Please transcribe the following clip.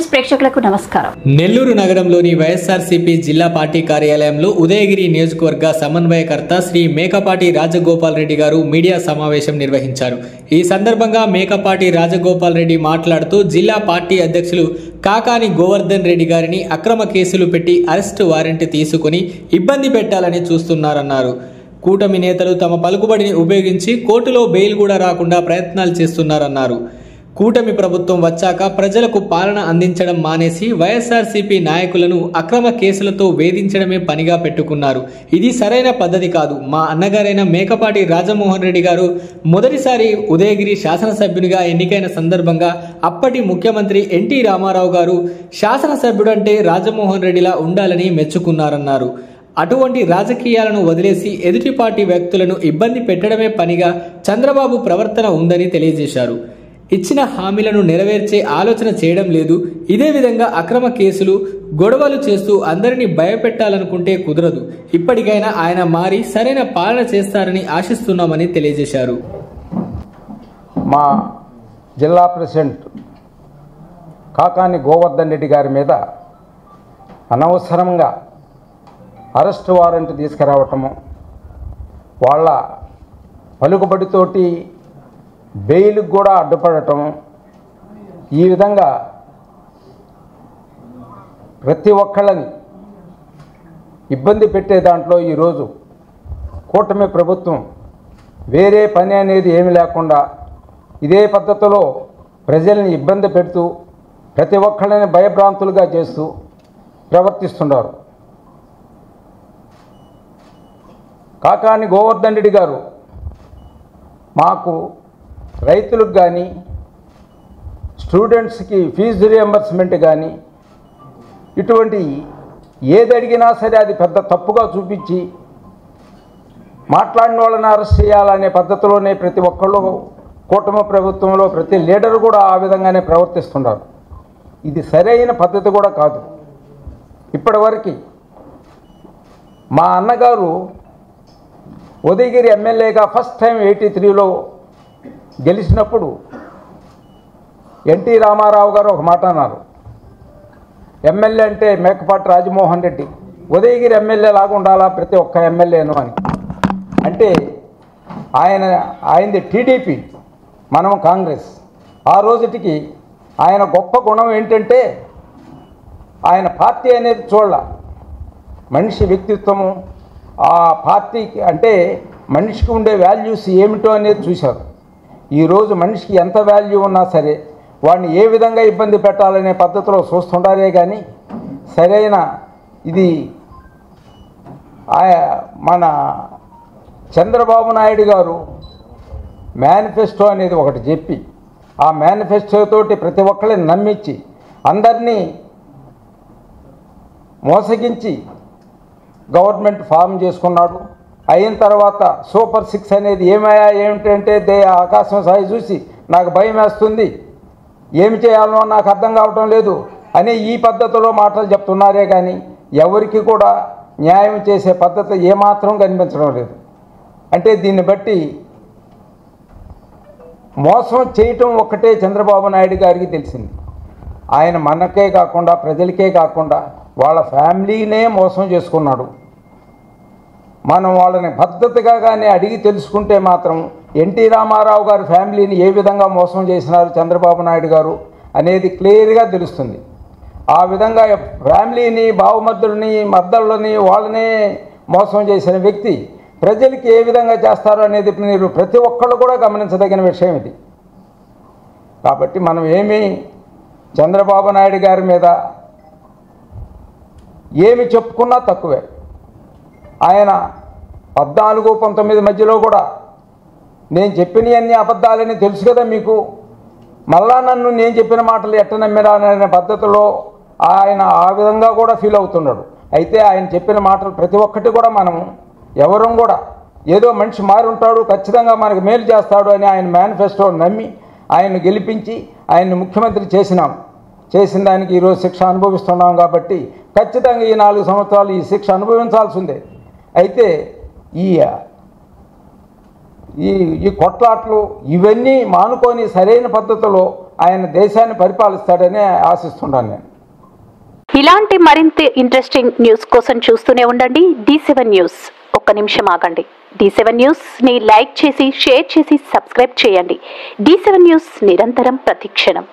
News ప్రేక్షకులకు నమస్కారం. నెల్లూరు నగరంలోని వైఎస్ఆర్సీపీ జిల్లా పార్టీ కార్యాలయంలో ఉదయగిరి నియోజకవర్గ సమన్వయకర్త శ్రీ మేకపాటి రాజగోపాల్ రెడ్డి గారు మీడియా సమావేశం నిర్వహించారు. ఈ సందర్భంగా మేకపాటి రాజగోపాల్ రెడ్డి మాట్లాడుతూ జిల్లా పార్టీ అధ్యక్షులు కాకాని గోవర్ధన్ రెడ్డి గారిని అక్రమ కేసులు పెట్టి అరెస్టు వారెంట్ తీసుకుని ఇబ్బంది పెట్టాలని చూస్తున్నారన్నారు. కూటమి నేతలు తమ పలుకుబడిని ఉపయోగించి కోర్టులో బెయిల్ కూడా రాకుండా ప్రయత్నాలు చేస్తున్నారన్నారు. కూటమి ప్రభుత్వం వచ్చాక ప్రజలకు పాలన అందించడం మానేసి వైఎస్ఆర్సీపీ నాయకులను అక్రమ కేసులతో వేధించడమే పనిగా పెట్టుకున్నారు. ఇది సరైన పద్ధతి కాదు. మా అన్నగారైన మేకపాటి రాజమోహన్ రెడ్డి గారు మొదటిసారి ఉదయగిరి శాసనసభ్యునిగా ఎన్నికైన సందర్భంగా అప్పటి ముఖ్యమంత్రి ఎన్టీ రామారావు గారు శాసనసభ్యుడంటే రాజమోహన్ రెడ్డిలా ఉండాలని మెచ్చుకున్నారన్నారు. అటువంటి రాజకీయాలను వదిలేసి ఎదుటి పార్టీ వ్యక్తులను ఇబ్బంది పెట్టడమే పనిగా చంద్రబాబు ప్రవర్తన ఉందని తెలియజేశారు. ఇచ్చిన హామీలను నెరవేర్చే ఆలోచన చేయడం లేదు. ఇదే విధంగా అక్రమ కేసులు గొడవలు చేస్తూ అందరినీ భయపెట్టాలనుకుంటే కుదరదు. ఇప్పటికైనా ఆయన మారి సరైన పాలన చేస్తారని ఆశిస్తున్నామని తెలియజేశారు. మా జిల్లా ప్రెసిడెంట్ కాకాని గోవర్ధన్ రెడ్డి గారి మీద అనవసరంగా అరెస్ట్ వారెంట్ తీసుకురావటము, వాళ్ళ పలుకుబడితోటి బెయిల్కి కూడా అడ్డుపడటం, ఈ విధంగా ప్రతి ఒక్కళ్ళని ఇబ్బంది పెట్టే దాంట్లో ఈరోజు కూటమి ప్రభుత్వం వేరే పని అనేది ఏమి లేకుండా ఇదే పద్ధతిలో ప్రజల్ని ఇబ్బంది పెడుతూ ప్రతి ఒక్కళ్ళని భయభ్రాంతులుగా చేస్తూ ప్రవర్తిస్తున్నారు. కాకాని గోవర్ధన్ రెడ్డి గారు మాకు రైతులకు కానీ స్టూడెంట్స్కి ఫీజు రియంబర్స్మెంట్ కానీ ఇటువంటి ఏది అడిగినా సరే అది పెద్ద తప్పుగా చూపించి మాట్లాడిన వాళ్ళని అరెస్ట్ చేయాలనే పద్ధతిలోనే ప్రతి ఒక్కళ్ళు కూటమి ప్రభుత్వంలో ప్రతి లీడరు కూడా ఆ విధంగానే ప్రవర్తిస్తున్నారు. ఇది సరైన పద్ధతి కూడా కాదు. ఇప్పటివరకు మా అన్నగారు ఉదయగిరి ఎమ్మెల్యేగా ఫస్ట్ టైం 83లో గెలిచినప్పుడు ఎన్టీ రామారావు గారు ఒక మాట అన్నారు, ఎమ్మెల్యే అంటే మేకపాటి రాజమోహన్ రెడ్డి ఉదయగిరి ఎమ్మెల్యే లాగా ఉండాలా ప్రతి ఒక్క ఎమ్మెల్యేను అని. అంటే ఆయనది టీడీపీ, మనం కాంగ్రెస్. ఆ రోజుటికి ఆయన గొప్ప గుణం ఏంటంటే ఆయన పార్టీ అనేది చూడాల, మనిషి వ్యక్తిత్వము, ఆ పార్టీకి అంటే మనిషికి ఉండే వాల్యూస్ ఏమిటో అనేది చూశారు. ఈరోజు మనిషికి ఎంత వాల్యూ ఉన్నా సరే వాడిని ఏ విధంగా ఇబ్బంది పెట్టాలనే పద్ధతిలో చూస్తుంటారే కానీ సరైన ఇది మన చంద్రబాబు నాయుడు గారు మేనిఫెస్టో అనేది ఒకటి చెప్పి ఆ మేనిఫెస్టోతోటి ప్రతి ఒక్కరిని నమ్మించి అందరినీ మోసగించి గవర్నమెంట్ ఫామ్ చేసుకున్నాడు. అయిన తర్వాత సూపర్ 6 అనేది ఏమిటంటే ఆకాశం సాయి చూసి నాకు భయం వేస్తుంది, ఏమి చేయాలనో నాకు అర్థం కావటం లేదు అనే ఈ పద్ధతిలో మాటలు చెప్తున్నారే కానీ ఎవరికి కూడా న్యాయం చేసే పద్ధతి ఏమాత్రం కనిపించడం లేదు. అంటే దీన్ని బట్టి మోసం చేయటం ఒక్కటే చంద్రబాబు నాయుడు గారికి తెలిసింది. ఆయన మనకే కాకుండా ప్రజలకే కాకుండా వాళ్ళ ఫ్యామిలీనే మోసం చేసుకున్నాడు. మనం వాళ్ళని పద్ధతిగా కానీ అడిగి తెలుసుకుంటే మాత్రం ఎన్టీ రామారావు గారి ఫ్యామిలీని ఏ విధంగా మోసం చేసినారు చంద్రబాబు నాయుడు గారు అనేది క్లియర్గా తెలుస్తుంది. ఆ విధంగా ఫ్యామిలీని, బావమర్దులని, మద్దళ్ళని వాళ్ళనే మోసం చేసిన వ్యక్తి ప్రజలకి ఏ విధంగా చేస్తారు అనేది మీరు ప్రతి ఒక్కళ్ళు కూడా గమనించదగిన విషయం ఇది. కాబట్టి మనం ఏమీ చంద్రబాబు నాయుడు గారి మీద ఏమి చెప్పుకున్నా తక్కువే. ఆయన 14-19 మధ్యలో కూడా నేను చెప్పినవన్నీ అబద్ధాలని తెలుసు కదా మీకు, మళ్ళా నన్ను నేను చెప్పిన మాటలు ఎట్ట నమ్మిరా అనే పద్ధతిలో ఆయన ఆ విధంగా కూడా ఫీల్ అవుతున్నాడు. అయితే ఆయన చెప్పిన మాటలు ప్రతి ఒక్కటి కూడా మనం ఎవరం కూడా ఏదో మనిషి మారి ఉంటాడు, ఖచ్చితంగా మనకు మేలు చేస్తాడు అని ఆయన మేనిఫెస్టో నమ్మి ఆయన్ను గెలిపించి ఆయన్ని ముఖ్యమంత్రి చేసిన దానికి ఈరోజు శిక్ష అనుభవిస్తున్నాం. కాబట్టి ఖచ్చితంగా ఈ 4 సంవత్సరాలు ఈ శిక్ష అనుభవించాల్సిందే. అయితే ఈ కొట్లాట్లు ఇవన్నీ మానుకొని సరైన పద్ధతిలో ఆయన దేశాన్ని పరిపాలిస్తాడని ఆశిస్తున్నాను నేను. ఇలాంటి మరింత ఇంట్రెస్టింగ్ న్యూస్ కోసం చూస్తూనే ఉండండి D7 న్యూస్. ఒక్క నిమిషం ఆగండి. D7 న్యూస్ని లైక్ చేసి, షేర్ చేసి, సబ్స్క్రైబ్ చేయండి. D7 న్యూస్ నిరంతరం ప్రతిక్షణం.